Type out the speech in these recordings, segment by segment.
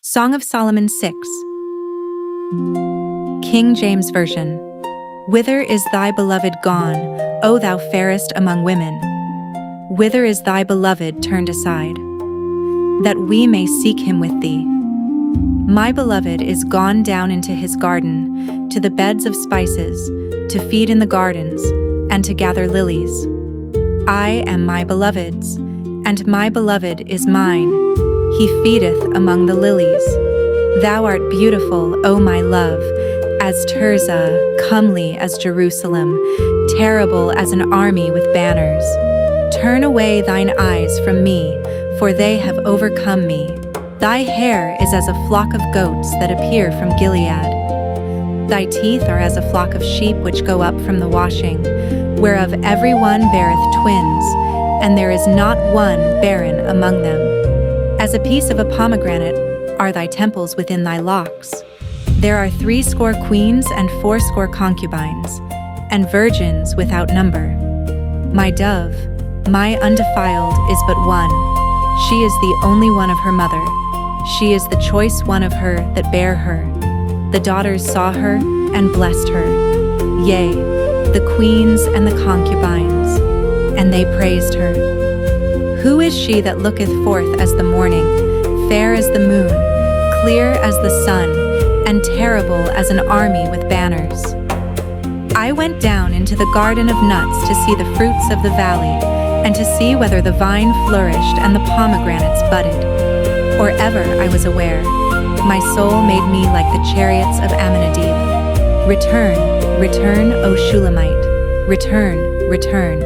Song of Solomon 6. King James Version. Whither is thy beloved gone, O thou fairest among women? Whither is thy beloved turned aside, that we may seek him with thee? My beloved is gone down into his garden, to the beds of spices, to feed in the gardens, and to gather lilies. I am my beloved's, and my beloved is mine. He feedeth among the lilies. Thou art beautiful, O my love, as Tirzah, comely as Jerusalem, terrible as an army with banners. Turn away thine eyes from me, for they have overcome me. Thy hair is as a flock of goats that appear from Gilead. Thy teeth are as a flock of sheep which go up from the washing, whereof every one beareth twins, and there is not one barren among them. As a piece of a pomegranate are thy temples within thy locks. There are threescore queens and fourscore concubines, and virgins without number. My dove, my undefiled, is but one. She is the only one of her mother. She is the choice one of her that bare her. The daughters saw her and blessed her. Yea, the queens and the concubines, and they praised her. Who is she that looketh forth as the morning, fair as the moon, clear as the sun, and terrible as an army with banners? I went down into the garden of nuts to see the fruits of the valley, and to see whether the vine flourished and the pomegranates budded. Or ever I was aware, my soul made me like the chariots of Amminadib. Return, return, O Shulamite, return, return,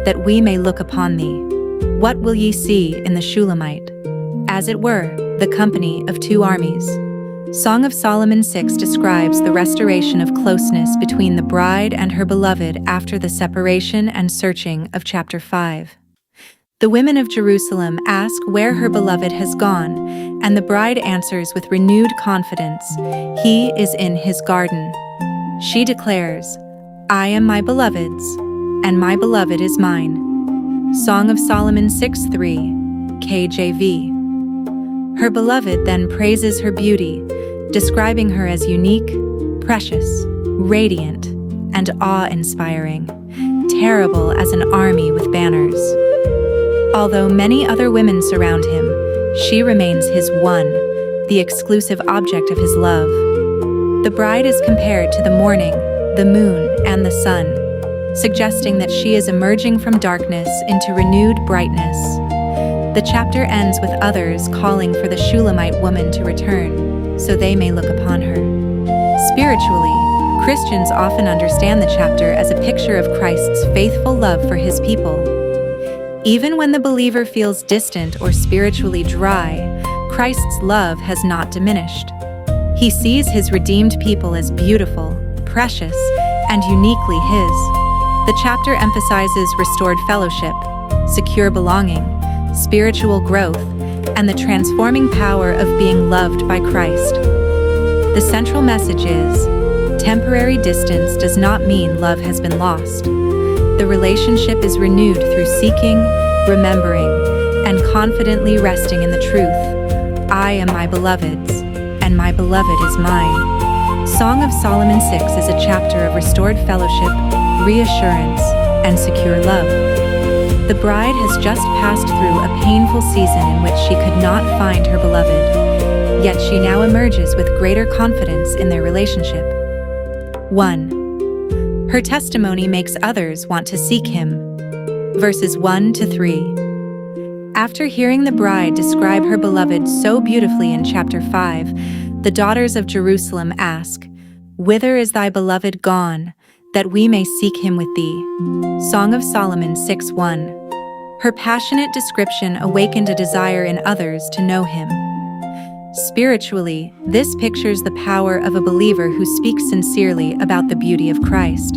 that we may look upon thee. What will ye see in the Shulamite? As it were, the company of two armies. Song of Solomon 6 describes the restoration of closeness between the bride and her beloved after the separation and searching of chapter 5. The women of Jerusalem ask where her beloved has gone, and the bride answers with renewed confidence, "He is in his garden." She declares, "I am my beloved's, and my beloved is mine." Song of Solomon 6:3, KJV. Her beloved then praises her beauty, describing her as unique, precious, radiant, and awe-inspiring, terrible as an army with banners. Although many other women surround him, she remains his one, the exclusive object of his love. The bride is compared to the morning, the moon, and the sun, suggesting that she is emerging from darkness into renewed brightness. The chapter ends with others calling for the Shulamite woman to return, so they may look upon her. Spiritually, Christians often understand the chapter as a picture of Christ's faithful love for his people. Even when the believer feels distant or spiritually dry, Christ's love has not diminished. He sees his redeemed people as beautiful, precious, and uniquely his. The chapter emphasizes restored fellowship, secure belonging, spiritual growth, and the transforming power of being loved by Christ. The central message is, temporary distance does not mean love has been lost. The relationship is renewed through seeking, remembering, and confidently resting in the truth. I am my beloved's, and my beloved is mine. Song of Solomon 6 is a chapter of restored fellowship, reassurance, and secure love. The bride has just passed through a painful season in which she could not find her beloved, yet she now emerges with greater confidence in their relationship. 1. Her testimony makes others want to seek him. Verses 1-3. After hearing the bride describe her beloved so beautifully in chapter 5, the daughters of Jerusalem ask, "Whither is thy beloved gone, that we may seek him with thee?" Song of Solomon 6:1. Her passionate description awakened a desire in others to know him. Spiritually, this pictures the power of a believer who speaks sincerely about the beauty of Christ.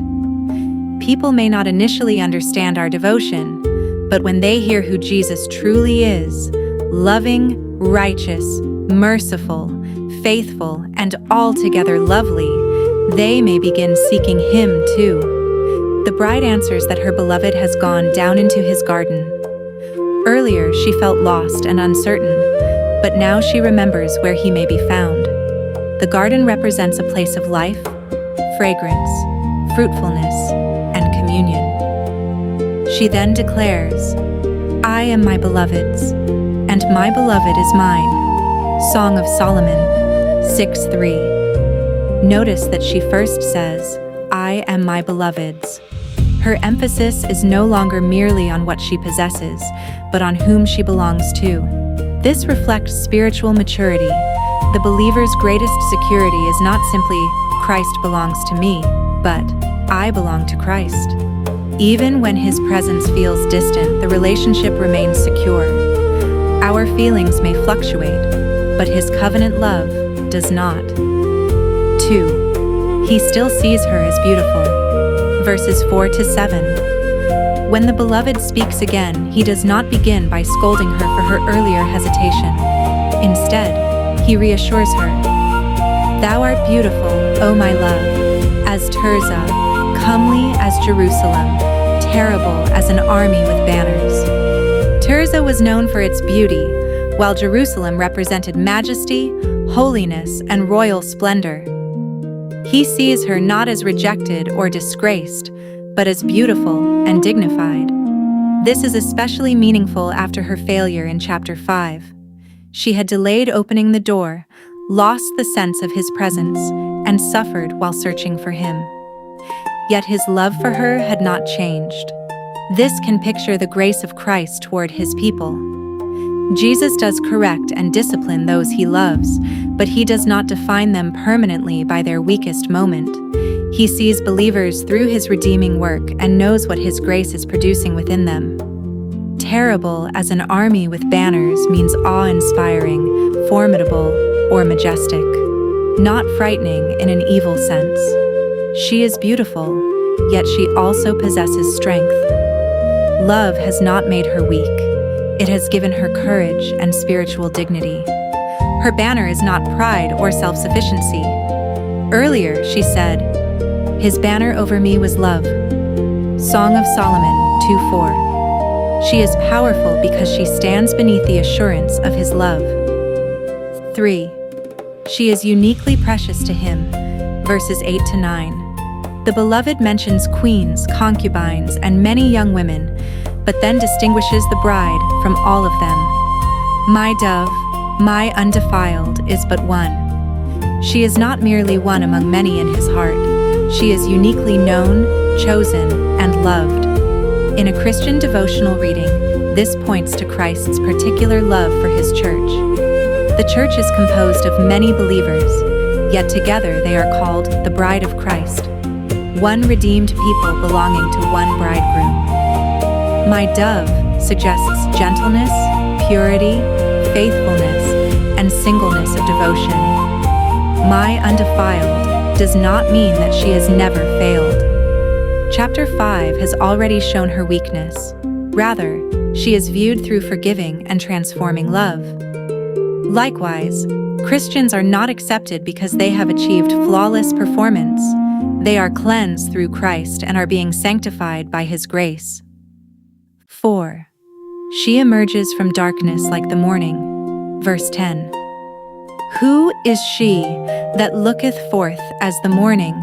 People may not initially understand our devotion, but when they hear who Jesus truly is, loving, righteous, merciful, faithful, and altogether lovely, they may begin seeking him too. The bride answers that her beloved has gone down into his garden. Earlier, she felt lost and uncertain, but now she remembers where he may be found. The garden represents a place of life, fragrance, fruitfulness, and communion. She then declares, "I am my beloved's, and my beloved is mine." Song of Solomon 6:3. Notice that she first says, "I am my beloved's." Her emphasis is no longer merely on what she possesses, but on whom she belongs to. This reflects spiritual maturity. The believer's greatest security is not simply, "Christ belongs to me," but, "I belong to Christ." Even when his presence feels distant, the relationship remains secure. Our feelings may fluctuate, but his covenant love does not. 2. He still sees her as beautiful. Verses 4-7. When the beloved speaks again, he does not begin by scolding her for her earlier hesitation. Instead, he reassures her, "Thou art beautiful, O my love, as Tirzah, comely as Jerusalem, terrible as an army with banners." Tirzah was known for its beauty, while Jerusalem represented majesty, holiness, and royal splendor. He sees her not as rejected or disgraced, but as beautiful and dignified. This is especially meaningful after her failure in chapter 5. She had delayed opening the door, lost the sense of his presence, and suffered while searching for him. Yet his love for her had not changed. This can picture the grace of Christ toward his people. Jesus does correct and discipline those he loves, but he does not define them permanently by their weakest moment. He sees believers through his redeeming work and knows what his grace is producing within them. Terrible as an army with banners means awe-inspiring, formidable, or majestic, not frightening in an evil sense. She is beautiful, yet she also possesses strength. Love has not made her weak. It has given her courage and spiritual dignity. Her banner is not pride or self-sufficiency. Earlier, she said, "His banner over me was love." Song of Solomon 2:4. She is powerful because she stands beneath the assurance of his love. 3. She is uniquely precious to him. Verses 8-9. The beloved mentions queens, concubines, and many young women, but then distinguishes the bride from all of them. "My dove, my undefiled, is but one." She is not merely one among many in his heart. She is uniquely known, chosen, and loved. In a Christian devotional reading, this points to Christ's particular love for his church. The church is composed of many believers, yet together they are called the bride of Christ, one redeemed people belonging to one bridegroom. "My dove" suggests gentleness, purity, faithfulness, and singleness of devotion. "My undefiled" does not mean that she has never failed. Chapter 5 has already shown her weakness. Rather, she is viewed through forgiving and transforming love. Likewise, Christians are not accepted because they have achieved flawless performance. They are cleansed through Christ and are being sanctified by his grace. 4. She emerges from darkness like the morning. Verse 10. "Who is she that looketh forth as the morning,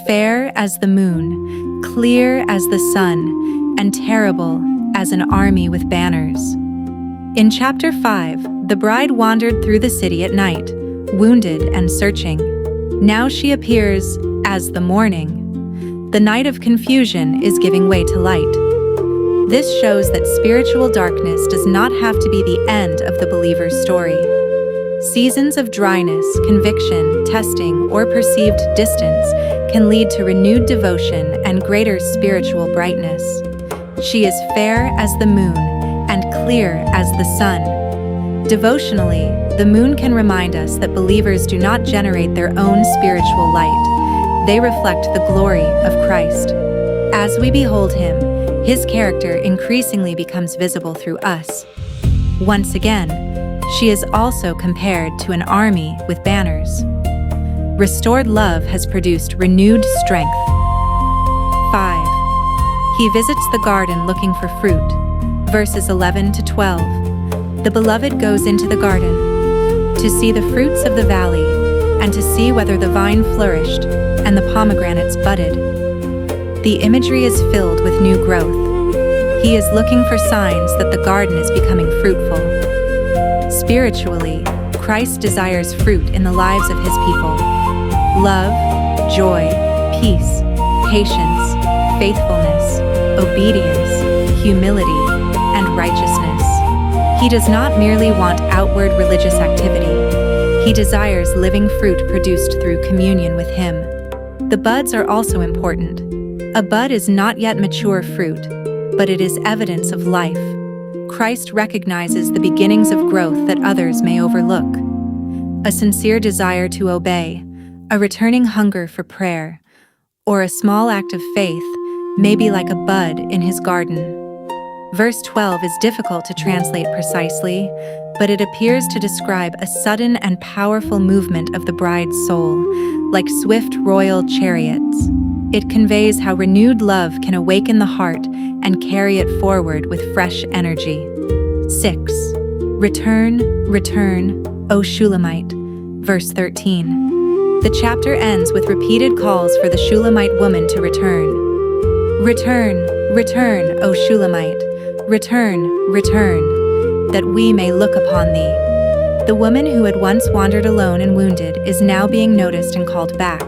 fair as the moon, clear as the sun, and terrible as an army with banners?" In chapter 5, the bride wandered through the city at night, wounded and searching. Now she appears as the morning. The night of confusion is giving way to light. This shows that spiritual darkness does not have to be the end of the believer's story. Seasons of dryness, conviction, testing, or perceived distance can lead to renewed devotion and greater spiritual brightness. She is fair as the moon and clear as the sun. Devotionally, the moon can remind us that believers do not generate their own spiritual light. They reflect the glory of Christ. As we behold him, his character increasingly becomes visible through us. Once again, she is also compared to an army with banners. Restored love has produced renewed strength. 5. He visits the garden looking for fruit. Verses 11-12. The beloved goes into the garden, to see the fruits of the valley, and to see whether the vine flourished, and the pomegranates budded. The imagery is filled with new growth. He is looking for signs that the garden is becoming fruitful. Spiritually, Christ desires fruit in the lives of his people: love, joy, peace, patience, faithfulness, obedience, humility, and righteousness. He does not merely want outward religious activity. He desires living fruit produced through communion with him. The buds are also important. A bud is not yet mature fruit, but it is evidence of life. Christ recognizes the beginnings of growth that others may overlook. A sincere desire to obey, a returning hunger for prayer, or a small act of faith may be like a bud in his garden. Verse 12 is difficult to translate precisely, but it appears to describe a sudden and powerful movement of the bride's soul, like swift royal chariots. It conveys how renewed love can awaken the heart and carry it forward with fresh energy. 6. Return, return, O Shulamite. Verse 13. The chapter ends with repeated calls for the Shulamite woman to return. Return, return, O Shulamite. Return, return, that we may look upon thee. The woman who had once wandered alone and wounded is now being noticed and called back.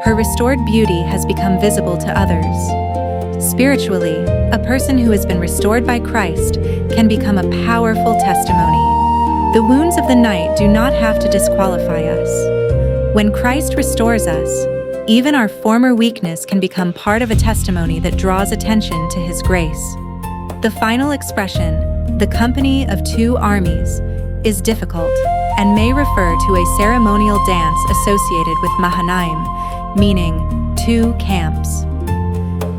Her restored beauty has become visible to others. Spiritually, a person who has been restored by Christ can become a powerful testimony. The wounds of the night do not have to disqualify us. When Christ restores us, even our former weakness can become part of a testimony that draws attention to his grace. The final expression, the company of two armies, is difficult and may refer to a ceremonial dance associated with Mahanaim, meaning two camps.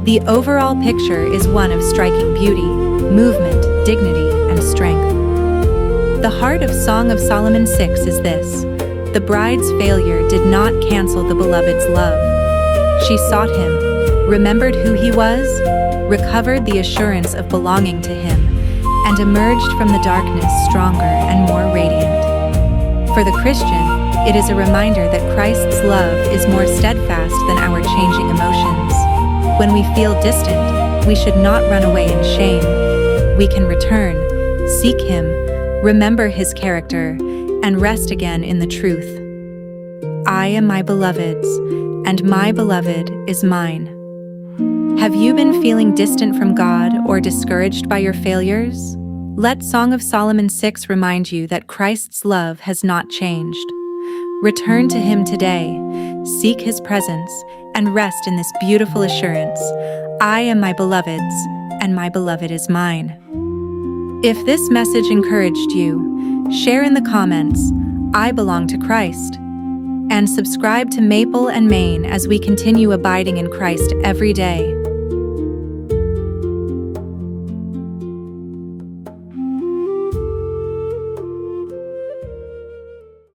The overall picture is one of striking beauty, movement, dignity, and strength. The heart of Song of Solomon 6 is this: the bride's failure did not cancel the beloved's love. She sought him, remembered who he was, recovered the assurance of belonging to him, and emerged from the darkness stronger and more radiant. For the Christian, it is a reminder that Christ's love is more steadfast than our changing emotions. When we feel distant, we should not run away in shame. We can return, seek him, remember his character, and rest again in the truth. I am my beloved's, and my beloved is mine. Have you been feeling distant from God or discouraged by your failures? Let Song of Solomon 6 remind you that Christ's love has not changed. Return to him today, seek his presence, and rest in this beautiful assurance: I am my beloved's, and my beloved is mine. If this message encouraged you, share in the comments, I belong to Christ, and subscribe to Maple and Main as we continue abiding in Christ every day.